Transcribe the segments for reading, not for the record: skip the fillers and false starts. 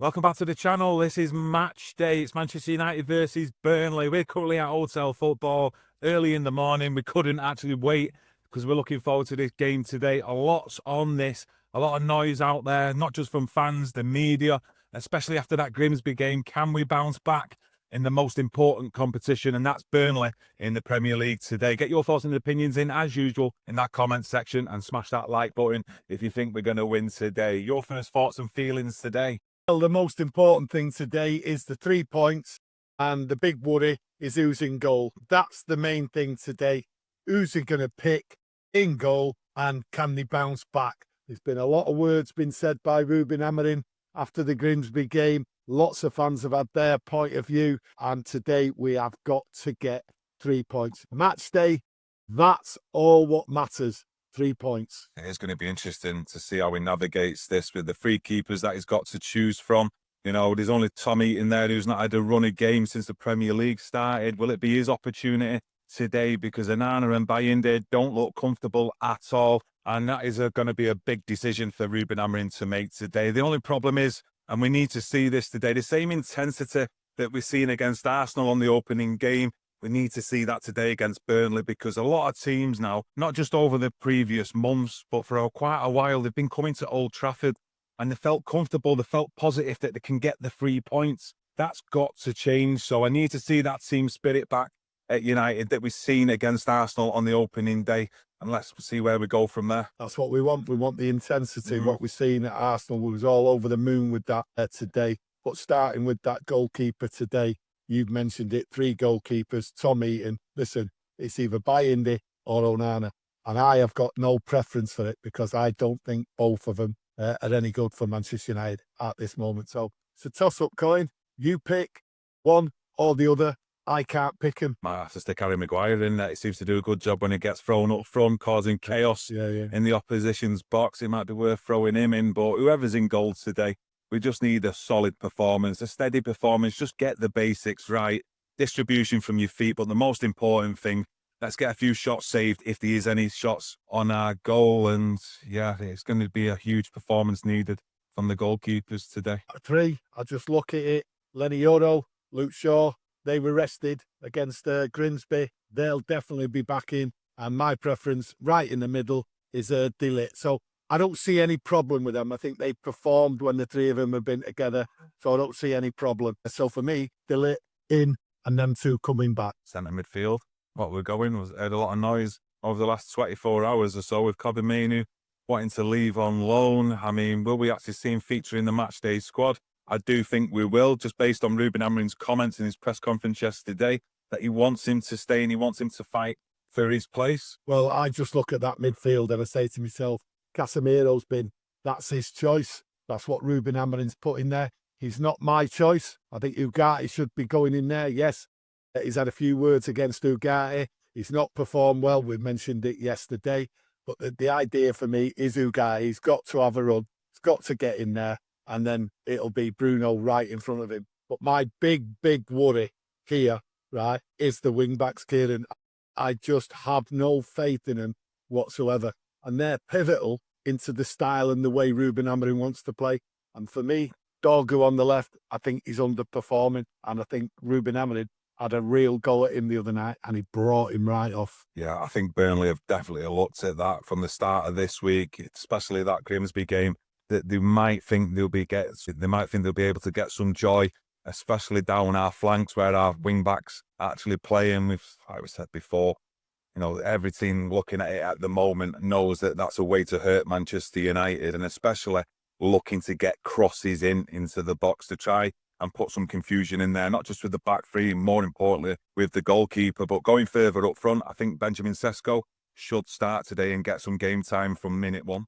Welcome back to the channel. This is match day. It's Manchester United versus Burnley. We're currently at Hotel Football early in the morning. We couldn't actually wait because we're looking forward to this game today. A lot's on this, a lot of noise out there, not just from fans, the media, especially after that Grimsby game. Can we bounce back in the most important competition? And that's Burnley in the Premier League today. Get your thoughts and opinions in, as usual, in that comment section and smash that like button if you think we're going to win today. Your first thoughts and feelings today? Well, the most important thing today is the 3 points, and the big worry is who's in goal. That's the main thing today. Who's he going to pick in goal, and can they bounce back? There's been a lot of words been said by Ruben Amorim after the Grimsby game. Lots of fans have had their point of view, and today we have got to get 3 points. Match day, that's all what matters. 3 points. It is going to be interesting to see how he navigates this with the three keepers that he's got to choose from. You know, there's only Tommy in there who's not had a run of game since the Premier League started. Will it be his opportunity today? Because Onana and Bayinde don't look comfortable at all. And that is going to be a big decision for Ruben Amorim to make today. The only problem is, and we need to see this today, the same intensity that we're seeing against Arsenal on the opening game, we need to see that today against Burnley, because a lot of teams now, not just over the previous months, but for quite a while, they've been coming to Old Trafford and they felt comfortable, they felt positive that they can get the 3 points. That's got to change. So I need to see that team spirit back at United that we've seen against Arsenal on the opening day. And let's see where we go from there. That's what we want. We want the intensity. What we've seen at Arsenal, we was all over the moon with that today. But starting with that goalkeeper today, you've mentioned it, 3 goalkeepers, Tommy, and listen, it's either Bayinde or Onana. And I have got no preference for it because I don't think both of them are any good for Manchester United at this moment. So it's a toss-up coin. You pick one or the other. I can't pick him. Might have to stick Harry Maguire in there. He seems to do a good job when he gets thrown up front, causing chaos in the opposition's box. It might be worth throwing him in, but whoever's in goal today, we just need a solid performance, a steady performance. Just get the basics right. Distribution from your feet. But the most important thing, let's get a few shots saved if there is any shots on our goal. And yeah, it's going to be a huge performance needed from the goalkeepers today. 3, I just look at it. Lenny Yoro, Luke Shaw, they were rested against Grimsby. They'll definitely be back in. And my preference right in the middle is De Ligt. So I don't see any problem with them. I think they performed when the 3 of them have been together, so I don't see any problem. So for me, De Ligt in and them 2 coming back. Centre midfield, what we're going was heard a lot of noise over the last 24 hours or so with Kobbie Mainoo wanting to leave on loan. I mean, will we actually see him feature in the matchday squad? I do think we will, just based on Ruben Amorim's comments in his press conference yesterday, that he wants him to stay and he wants him to fight for his place. Well, I just look at that midfield and I say to myself, Casemiro's that's his choice. That's what Ruben Amorim's put in there. He's not my choice. I think Ugarte should be going in there. Yes, he's had a few words against Ugarte. He's not performed well. We mentioned it yesterday. But the idea for me is Ugarte. He's got to have a run. He's got to get in there. And then it'll be Bruno right in front of him. But my big worry here, right, is the wing-backs, Kieron. I just have no faith in them whatsoever. And they're pivotal into the style and the way Ruben Amorim wants to play. And for me, Dorgu on the left, I think he's underperforming. And I think Ruben Amorim had a real go at him the other night and he brought him right off. Yeah, I think Burnley have definitely looked at that from the start of this week, especially that Grimsby game, that they might think they'll be able to get some joy, especially down our flanks where our wing-backs actually playing with, like we said before, you know, every team looking at it at the moment knows that that's a way to hurt Manchester United, and especially looking to get crosses into the box to try and put some confusion in there, not just with the back three, more importantly with the goalkeeper. But going further up front, I think Benjamin Sesko should start today and get some game time from minute 1.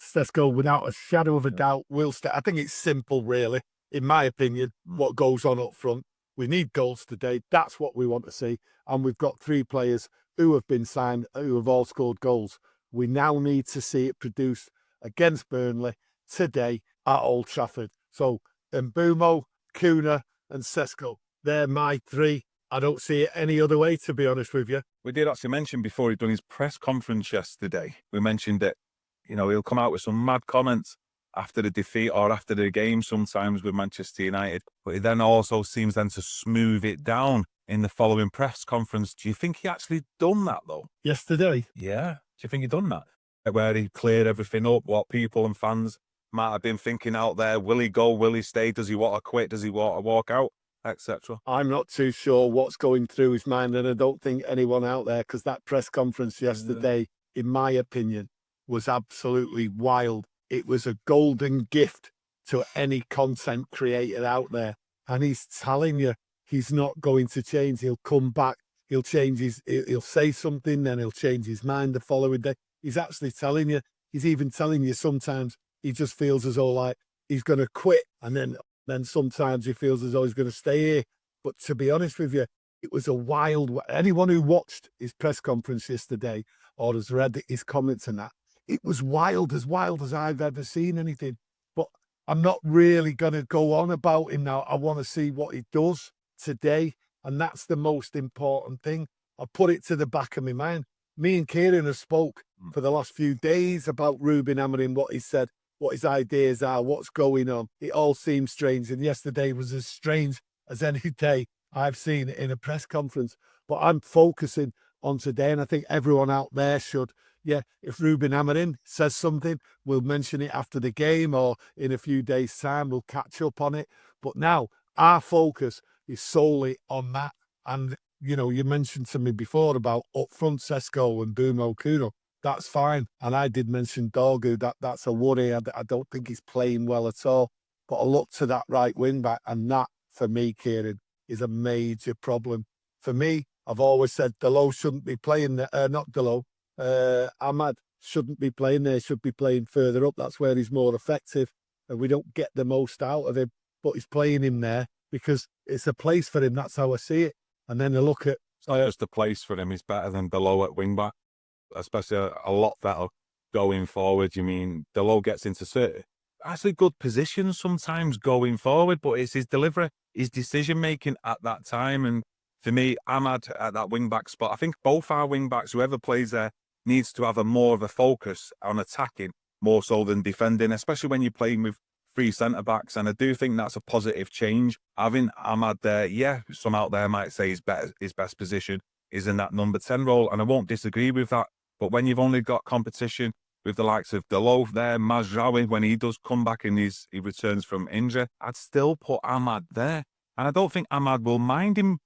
Sesko, without a shadow of a doubt, will start. I think it's simple, really, in my opinion, what goes on up front. We need goals today. That's what we want to see. And we've got 3 players who have been signed, who have all scored goals. We now need to see it produced against Burnley today at Old Trafford. So Mbeumo, Cunha and Sesko, they're my 3. I don't see it any other way, to be honest with you. We did actually mention before he'd done his press conference yesterday, we mentioned that, you know, he'll come out with some mad comments after the defeat or after the game sometimes with Manchester United, but he then also seems then to smooth it down in the following press conference. Do you think he actually done that though? Yesterday, Yeah. Do you think he done that? Where he cleared everything up, what people and fans might have been thinking out there. Will he go? Will he stay? Does he want to quit? Does he want to walk out? Etc. I'm not too sure what's going through his mind, and I don't think anyone out there, because that press conference yesterday, in my opinion, was absolutely wild. It was a golden gift to any content creator out there. And he's telling you he's not going to change. He'll come back. He'll change he'll say something, then he'll change his mind the following day. He's actually telling you, he's even telling you sometimes he just feels as though like he's going to quit. And then sometimes he feels as though he's going to stay here. But to be honest with you, it was a wild, anyone who watched his press conference yesterday or has read his comments and that, it was wild as I've ever seen anything. But I'm not really going to go on about him now. I want to see what he does today. And that's the most important thing. I put it to the back of my mind. Me and Kieron have spoke for the last few days about Ruben Amorim, what he said, what his ideas are, what's going on. It all seems strange. And yesterday was as strange as any day I've seen in a press conference. But I'm focusing on today. And I think everyone out there should. Yeah, if Ruben Amorim says something, we'll mention it after the game or in a few days' time, we'll catch up on it. But now our focus is solely on that. And, you know, you mentioned to me before about up front Sesko and Bumo Kuno. That's fine. And I did mention Dorgu, that's a worry. I don't think he's playing well at all. But I look to that right wing back, and that, for me, Kieron, is a major problem. For me, I've always said Delo shouldn't be playing there, not Delo. Ahmad shouldn't be playing there, should be playing further up. That's where he's more effective, and we don't get the most out of him. But he's playing him there because it's a place for him. That's how I see it. And then I look at... So just the place for him is better than Delo at wing-back, especially a lot better going forward. You mean Delo gets into certain, actually good positions sometimes going forward, but it's his delivery, his decision-making at that time. And for me, Ahmad at that wing-back spot, I think both our wing-backs, whoever plays there, needs to have a more of a focus on attacking more so than defending, especially when you're playing with three centre-backs. And I do think that's a positive change. Having Ahmad there, yeah, some out there might say his best position is in that number 10 role, and I won't disagree with that. But when you've only got competition with the likes of Delo there, Mazraoui, when he does come back and he returns from injury, I'd still put Ahmad there. And I don't think Ahmad will mind him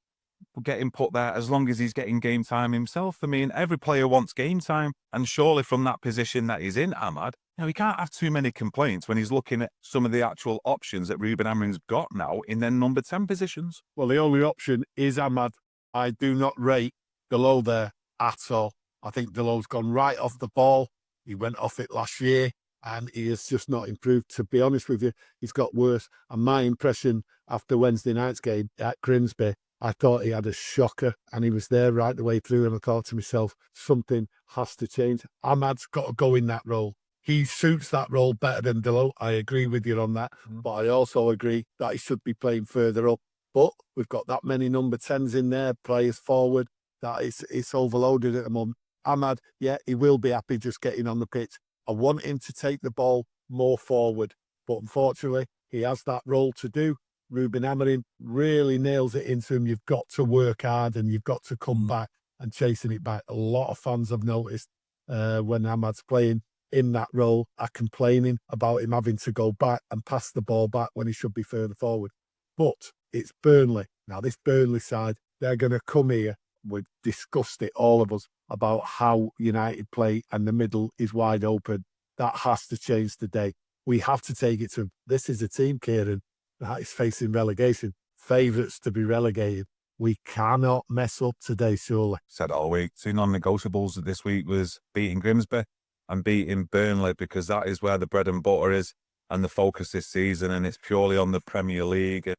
getting put there as long as he's getting game time himself. I mean, every player wants game time, and surely from that position that he's in, Ahmad, you know, he can't have too many complaints when he's looking at some of the actual options that Ruben Amorim's got now in their number 10 positions. Well, the only option is Ahmad. I do not rate Delo there at all. I think Delo's gone right off the ball. He went off it last year, and he has just not improved. To be honest with you, he's got worse. And my impression after Wednesday night's game at Grimsby, I thought he had a shocker, and he was there right the way through, and I thought to myself, something has to change. Ahmad's got to go in that role. He suits that role better than Delo. I agree with you on that. But I also agree that he should be playing further up. But we've got that many number 10s in there, players forward, that it's overloaded at the moment. Ahmad, yeah, he will be happy just getting on the pitch. I want him to take the ball more forward. But unfortunately, he has that role to do. Ruben Amorim really nails it into him. You've got to work hard and you've got to come back and chasing it back. A lot of fans have noticed when Ahmad's playing in that role are complaining about him having to go back and pass the ball back when he should be further forward. But it's Burnley. Now, this Burnley side, they're going to come here. We've discussed it, all of us, about how United play and the middle is wide open. That has to change today. We have to take it to him. This is a team, Kieron, that is facing relegation. Favourites to be relegated. We cannot mess up today, surely. Said all week. Two non-negotiables this week was beating Grimsby and beating Burnley, because that is where the bread and butter is and the focus this season, and it's purely on the Premier League.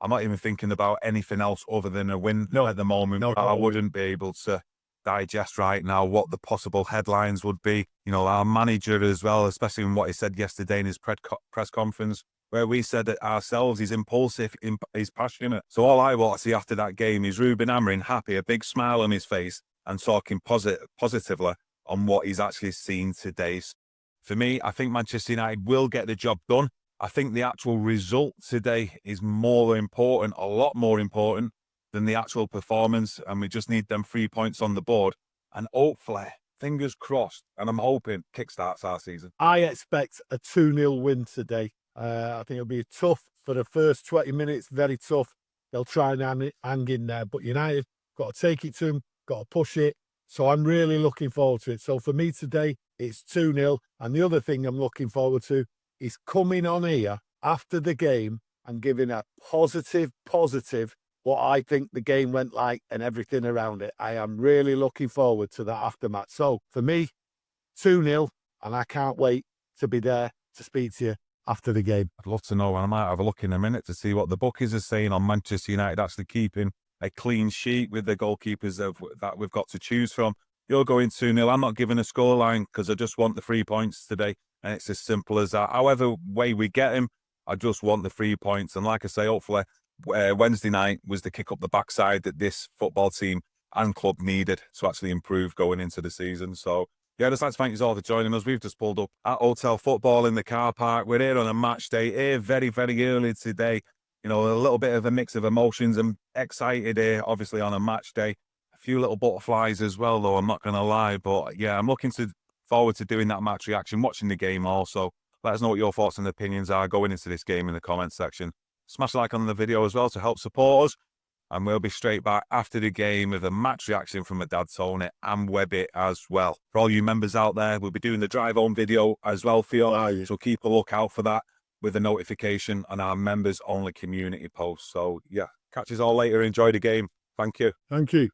I'm not even thinking about anything else other than a win at the moment. No, I wouldn't be able to digest right now what the possible headlines would be. You know, our manager as well, especially in what he said yesterday in his press conference, where we said it ourselves, he's impulsive, he's passionate. So all I want to see after that game is Ruben Amorim happy, a big smile on his face, and talking positively on what he's actually seen today. For me, I think Manchester United will get the job done. I think the actual result today is more important, a lot more important than the actual performance. And we just need them 3 points on the board. And hopefully, fingers crossed, and I'm hoping kickstarts our season. I expect a 2-0 win today. I think it'll be tough for the first 20 minutes, very tough. They'll try and hang in there, but United got to take it to them, got to push it. So I'm really looking forward to it. So for me today, it's 2-0. And the other thing I'm looking forward to is coming on here after the game and giving a positive, what I think the game went like and everything around it. I am really looking forward to that aftermath. So for me, 2-0, and I can't wait to be there to speak to you after the game. I'd love to know, and I might have a look in a minute to see what the bookies are saying on Manchester United actually keeping a clean sheet with the goalkeepers that we've got to choose from. You're going 2-0. I'm not giving a scoreline because I just want the 3 points today, and it's as simple as that. However way we get them, I just want the 3 points. And like I say, hopefully Wednesday night was the kick up the backside that this football team and club needed to actually improve going into the season. So yeah, I'd just like to thank you all for joining us. We've just pulled up at Hotel Football in the car park. We're here on a match day, here very, very early today. You know, a little bit of a mix of emotions. I'm excited here, obviously, on a match day. A few little butterflies as well, though, I'm not going to lie. But yeah, I'm looking forward to doing that match reaction, watching the game also. Let us know what your thoughts and opinions are going into this game in the comments section. Smash a like on the video as well to help support us. And we'll be straight back after the game with a match reaction from my dad, Tony, and Webby as well. For all you members out there, we'll be doing the drive home video as well for you. So keep a lookout for that with a notification on our members only community post. So yeah, catch us all later. Enjoy the game. Thank you. Thank you.